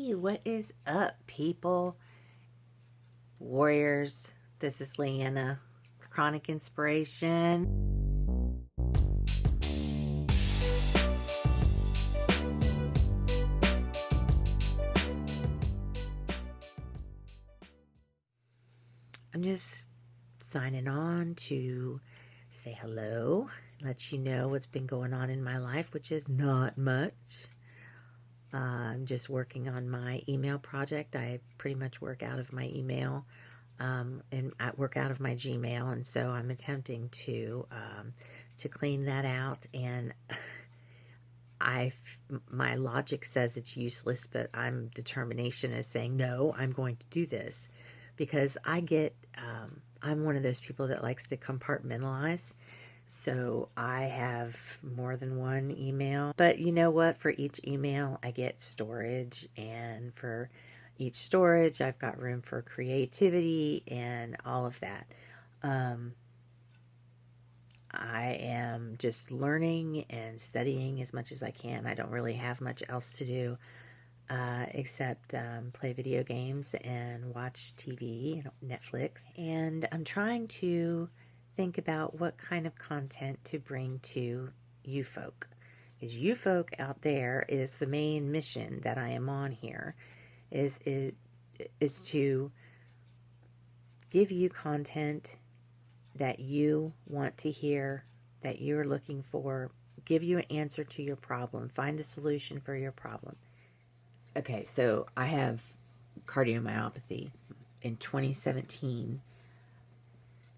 Hey, what is up, people? Warriors, this is LeeAnna, Chronic Inspiration. I'm just signing on to say hello, let you know what's been going on in my life, which is not much. I'm just working on my email project. I pretty much work out of my email, and I work out of my Gmail, and so I'm attempting to clean that out. And my logic says it's useless, but I'm determination is saying no. I'm going to do this because I'm one of those people that likes to compartmentalize. So I have more than one email. But you know what? For each email, I get storage. And for each storage, I've got room for creativity and all of that. I am just learning and studying as much as I can. I don't really have much else to do except play video games and watch TV, Netflix. And I'm trying to think about what kind of content to bring to you folk. Because you folk out there is the main mission that I am on here, is to give you content that you want to hear, that you're looking for, give you an answer to your problem, find a solution for your problem. Okay, so I have cardiomyopathy. In 2017,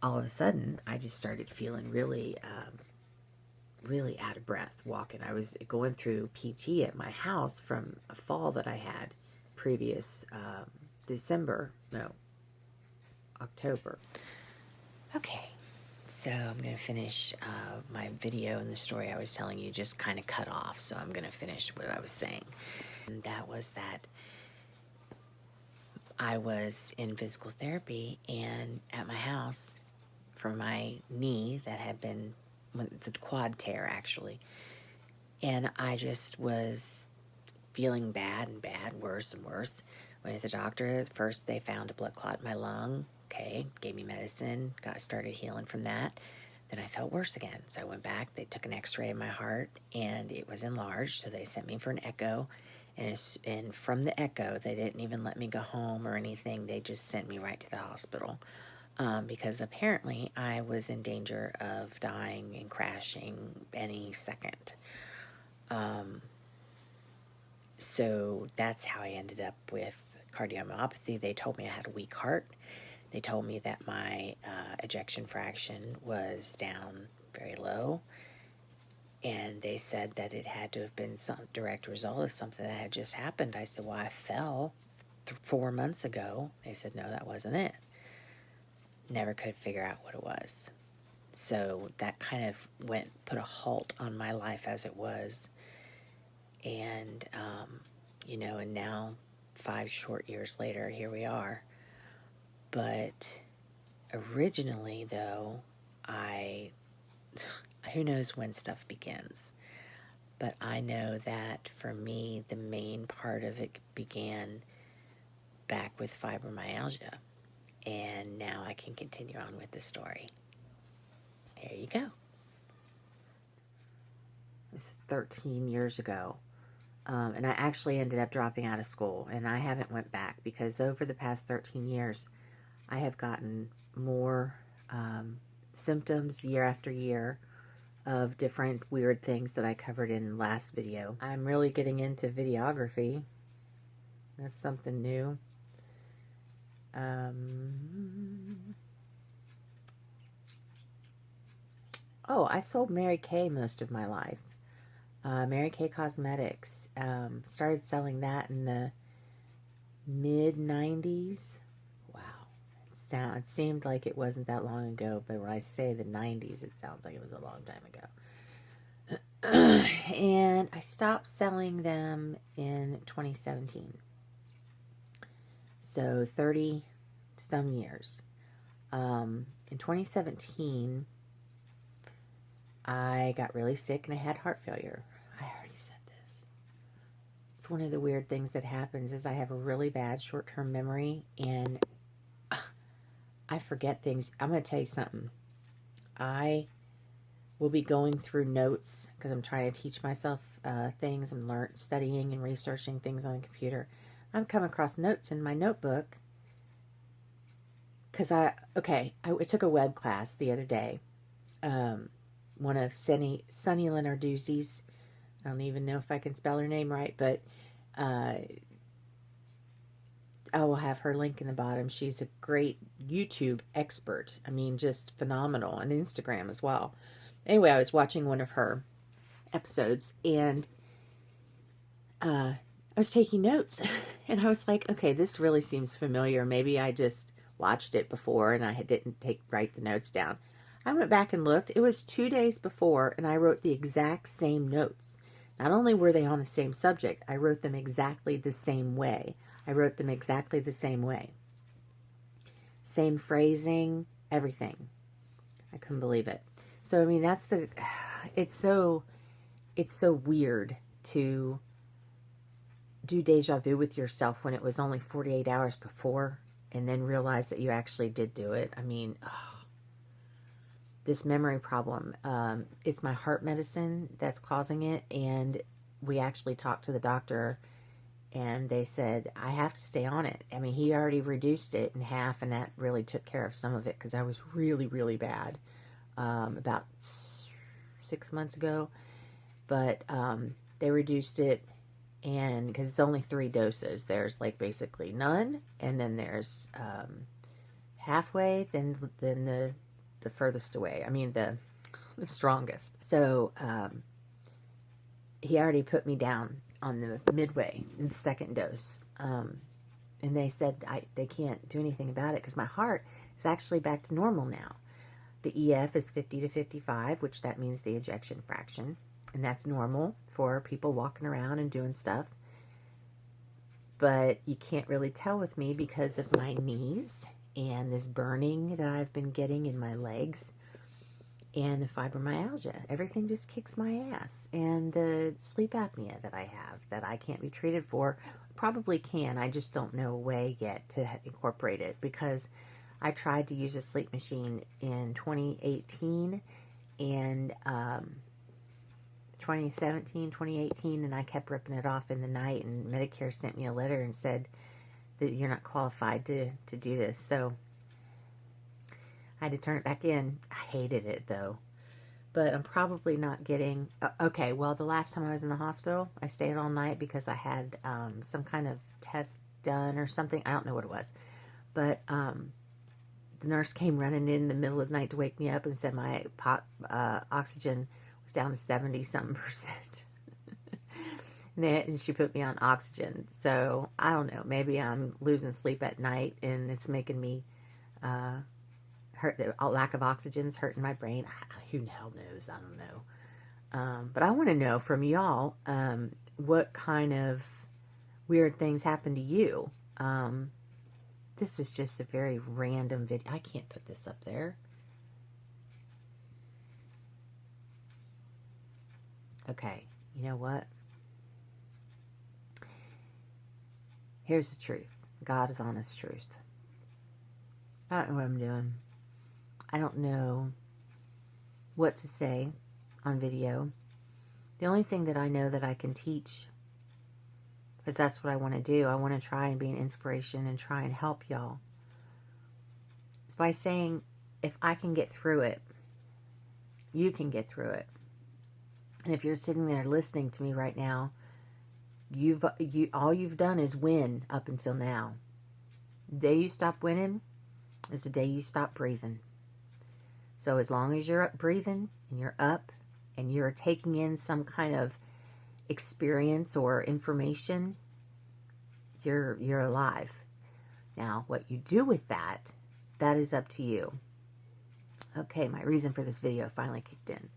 all of a sudden, I just started feeling really out of breath walking. I was going through PT at my house from a fall that I had previous October. Okay, so I'm going to finish my video and the story I was telling you just kind of cut off. So I'm going to finish what I was saying. And that was that I was in physical therapy and at my house for my knee that had been the quad tear, actually. And I just was feeling bad, worse and worse. Went to the doctor. First, they found a blood clot in my lung. Okay, gave me medicine, started healing from that. Then I felt worse again. So I went back. They took an x-ray of my heart, and it was enlarged. So they sent me for an echo. And from the echo, they didn't even let me go home or anything. They just sent me right to the hospital. Because apparently I was in danger of dying and crashing any second. So that's how I ended up with cardiomyopathy. They told me I had a weak heart. They told me that my ejection fraction was down very low. And they said that it had to have been some direct result of something that had just happened. I said, well, I fell 4 months ago. They said, no, that wasn't it. Never could figure out what it was. So that kind of put a halt on my life as it was. And, and now 5 short years later, here we are. But originally, though, who knows when stuff begins. But I know that for me, the main part of it began back with fibromyalgia. And now I can continue on with the story. There you go. It was 13 years ago. And I actually ended up dropping out of school. And I haven't went back because over the past 13 years, I have gotten more symptoms year after year of different weird things that I covered in the last video. I'm really getting into videography. That's something new. I sold Mary Kay most of my life. Mary Kay Cosmetics. Started selling that in the mid-90s. Wow. It seemed like it wasn't that long ago, but when I say the 90s, it sounds like it was a long time ago. And I stopped selling them in 2017. So 30 some years. In 2017, I got really sick and I had heart failure. I already said this. It's that's one of the weird things that happens is I have a really bad short-term memory, and I forget things. I'm going to tell you something. I will be going through notes because I'm trying to teach myself things. I'm studying and researching things on the computer. I'm coming across notes in my notebook because I took a web class the other day. One of Sunny Lenarduzzi's. I don't even know if I can spell her name right, but I will have her link in the bottom. She's a great YouTube expert. I mean, just phenomenal. On Instagram as well. Anyway, I was watching one of her episodes, and I was taking notes, and I was like, okay, this really seems familiar. Maybe I just watched it before, and I didn't write the notes down. I went back and looked. It was 2 days before, and I wrote the exact same notes. Not only were they on the same subject, I wrote them exactly the same way. Same phrasing, everything. I couldn't believe it. So, I mean, it's so weird to do deja vu with yourself when it was only 48 hours before, and then realize that you actually did do it. I mean, this memory problem, it's my heart medicine that's causing it, and we actually talked to the doctor, and they said I have to stay on it. I mean, he already reduced it in half, and that really took care of some of it because I was really, really bad about 6 months ago, but they reduced it, and because it's only 3 doses, there's like basically none, and then there's halfway, then the furthest away. I mean, the strongest. So he already put me down on the midway in the second dose. And they said they can't do anything about it because my heart is actually back to normal now. The EF is 50 to 55, which that means the ejection fraction. And that's normal for people walking around and doing stuff. But you can't really tell with me because of my knees and this burning that I've been getting in my legs and the fibromyalgia. Everything just kicks my ass. And the sleep apnea that I have that I can't be treated for, probably can. I just don't know a way yet to incorporate it because I tried to use a sleep machine in 2018 and 2017, 2018, and I kept ripping it off in the night, and Medicare sent me a letter and said that you're not qualified to do this. So I had to turn it back in. I hated it though. But I'm probably not getting... okay, well, the last time I was in the hospital, I stayed all night because I had some kind of test done or something. I don't know what it was. But the nurse came running in the middle of the night to wake me up and said my oxygen was down to 70-something%. And she put me on oxygen. So, I don't know. Maybe I'm losing sleep at night and it's making me hurt. The lack of oxygen's hurting my brain. Who the hell knows? I don't know. But I want to know from y'all what kind of weird things happen to you. This is just a very random video. I can't put this up there. Okay, you know what? Here's the truth. God is honest truth. I don't know what I'm doing. I don't know what to say on video. The only thing that I know that I can teach, because that's what I want to do, I want to try and be an inspiration and try and help y'all, is by saying, if I can get through it, you can get through it. And if you're sitting there listening to me right now, all you've done is win up until now. The day you stop winning is the day you stop breathing. So as long as you're up breathing and you're up and you're taking in some kind of experience or information, you're alive. Now, what you do with that is up to you. Okay, my reason for this video finally kicked in.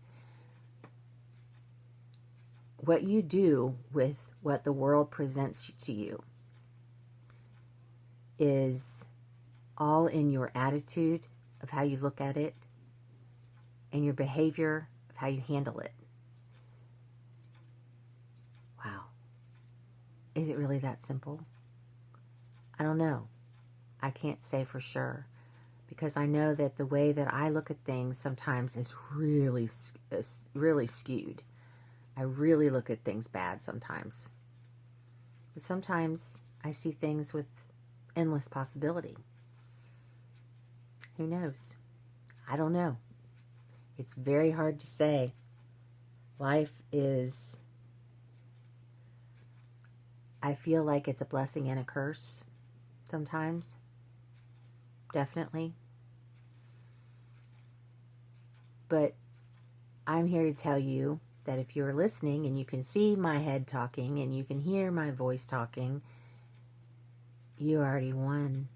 What you do with what the world presents to you is all in your attitude of how you look at it and your behavior of how you handle it. Wow. Is it really that simple? I don't know. I can't say for sure, because I know that the way that I look at things sometimes is really skewed. I really look at things bad sometimes. But sometimes I see things with endless possibility. Who knows? I don't know. It's very hard to say. Life is, I feel like it's a blessing and a curse sometimes. Definitely. But I'm here to tell you that if you're listening and you can see my head talking and you can hear my voice talking, you already won.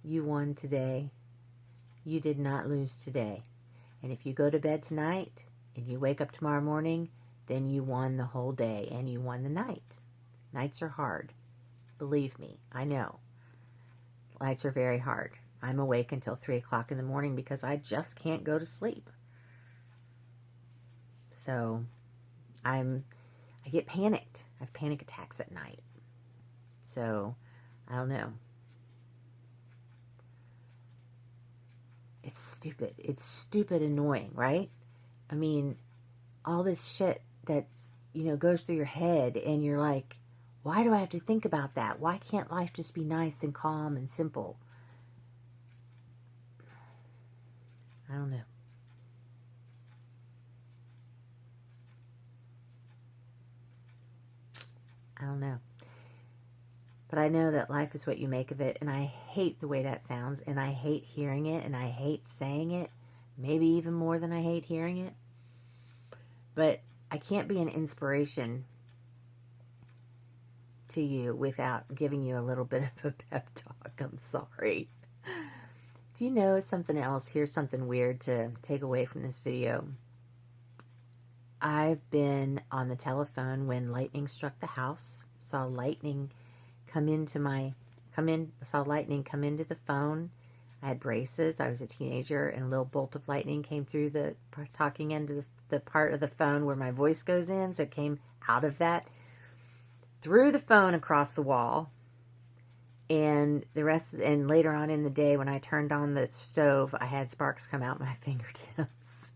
You won today. You did not lose today. And if you go to bed tonight and you wake up tomorrow morning, then you won the whole day and you won the night. Nights are hard. Believe me, I know. Nights are very hard. I'm awake until 3 o'clock in the morning because I just can't go to sleep. So I get panicked. I have panic attacks at night. So I don't know. It's stupid. It's stupid annoying, right? I mean, all this shit that's, goes through your head and you're like, why do I have to think about that? Why can't life just be nice and calm and simple? I don't know. I don't know. But I know that life is what you make of it, and I hate the way that sounds, and I hate hearing it, and I hate saying it, maybe even more than I hate hearing it. But I can't be an inspiration to you without giving you a little bit of a pep talk. I'm sorry. Do you know something else? Here's something weird to take away from this video. I've been on the telephone when lightning struck the house, saw lightning come into the phone. I had braces. I was a teenager, and a little bolt of lightning came through the talking end of the part of the phone where my voice goes in. So it came out of that, threw the phone across the wall, and and later on in the day when I turned on the stove, I had sparks come out my fingertips.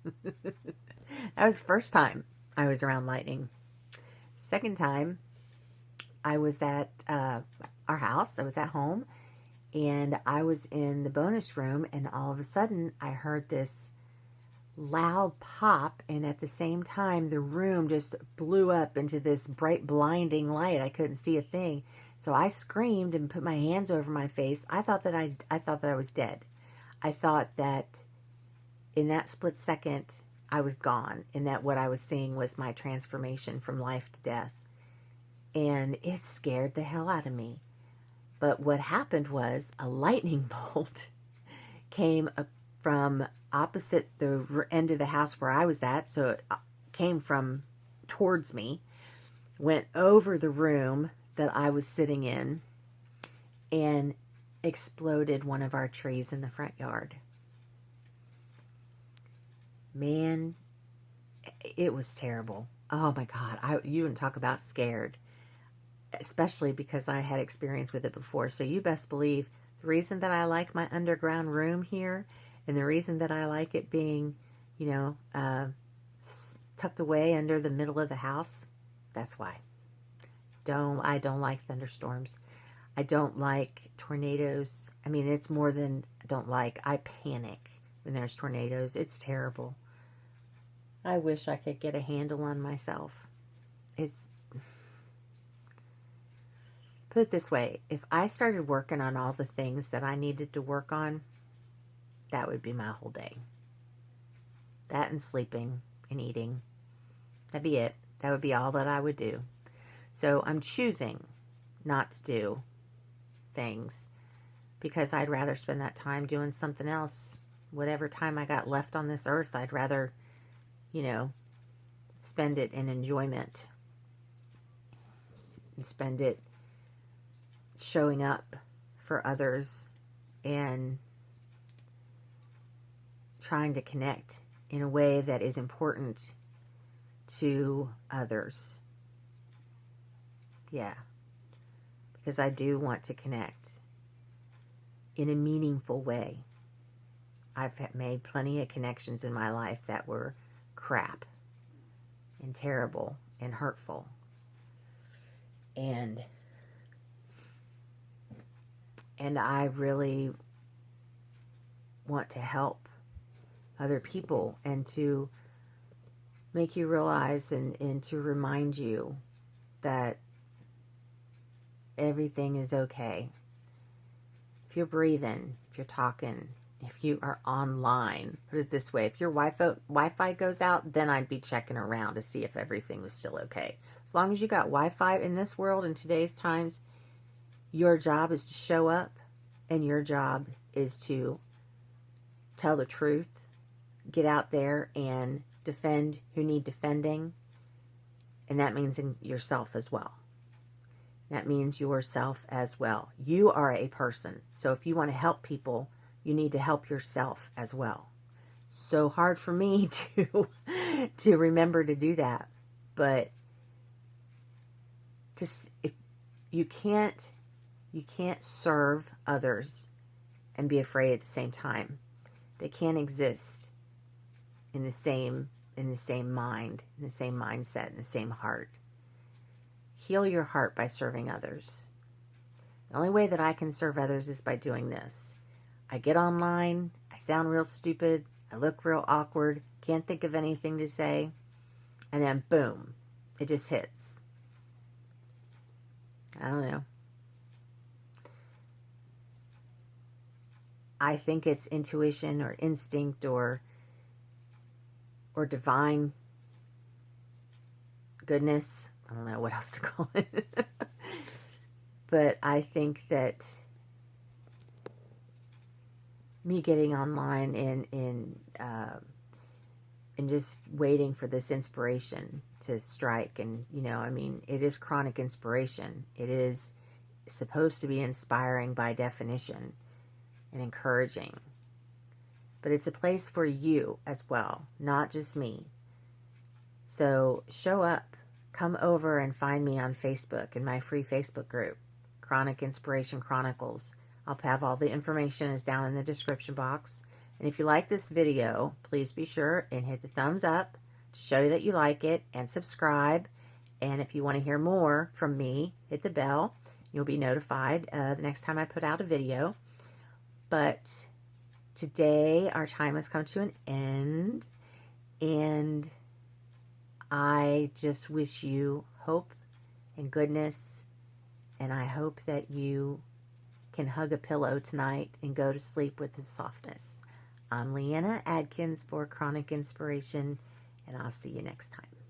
That was the first time I was around lightning. Second time, I was at our house. I was at home, and I was in the bonus room, and all of a sudden, I heard this loud pop, and at the same time, the room just blew up into this bright, blinding light. I couldn't see a thing, so I screamed and put my hands over my face. I thought that I was dead. I thought that in that split second, I was gone, and that what I was seeing was my transformation from life to death. And it scared the hell out of me. But what happened was a lightning bolt came from opposite the end of the house where I was at. So it came from towards me, went over the room that I was sitting in, and exploded one of our trees in the front yard. Man, it was terrible. Oh my God. You wouldn't talk about scared. Especially because I had experience with it before. So you best believe the reason that I like my underground room here, and the reason that I like it being, tucked away under the middle of the house, that's why. I don't like thunderstorms. I don't like tornadoes. I mean, it's more than don't like. I panic when there's tornadoes. It's terrible. I wish I could get a handle on myself. Put it this way, if I started working on all the things that I needed to work on, that would be my whole day. That and sleeping and eating. That'd be it. That would be all that I would do. So I'm choosing not to do things because I'd rather spend that time doing something else. Whatever time I got left on this earth, I'd rather, spend it in enjoyment. And spend it showing up for others and trying to connect in a way that is important to others. Yeah, because I do want to connect in a meaningful way. I've made plenty of connections in my life that were crap and terrible and hurtful. And I really want to help other people and to make you realize and to remind you that everything is okay. If you're breathing, if you're talking, if you are online, put it this way, if your Wi-Fi goes out, then I'd be checking around to see if everything was still okay. As long as you got Wi-Fi in this world in today's times, your job is to show up, and your job is to tell the truth, get out there and defend who need defending, and that means in yourself as well. That means yourself as well. You are a person, so if you want to help people, you need to help yourself as well. So hard for me to remember to do that, but if you can't serve others and be afraid at the same time. They can't exist in the same mind, in the same mindset, in the same heart. Heal your heart by serving others. The only way that I can serve others is by doing this. I get online, I sound real stupid, I look real awkward, can't think of anything to say, and then boom, it just hits. I don't know. I think it's intuition or instinct or divine goodness. I don't know what else to call it. But I think that me getting online and just waiting for this inspiration to strike, and it is chronic inspiration. It is supposed to be inspiring by definition and encouraging. But it's a place for you as well, not just me. So show up. Come over and find me on Facebook in my free Facebook group, Chronic Inspiration Chronicles. I'll have all the information is down in the description box. And if you like this video, please be sure and hit the thumbs up to show you that you like it, and subscribe. And if you want to hear more from me, hit the bell. You'll be notified the next time I put out a video. But today our time has come to an end, and I just wish you hope and goodness, and I hope that you can hug a pillow tonight and go to sleep with the softness. I'm LeeAnna Adkins for Chronic Inspiration, and I'll see you next time.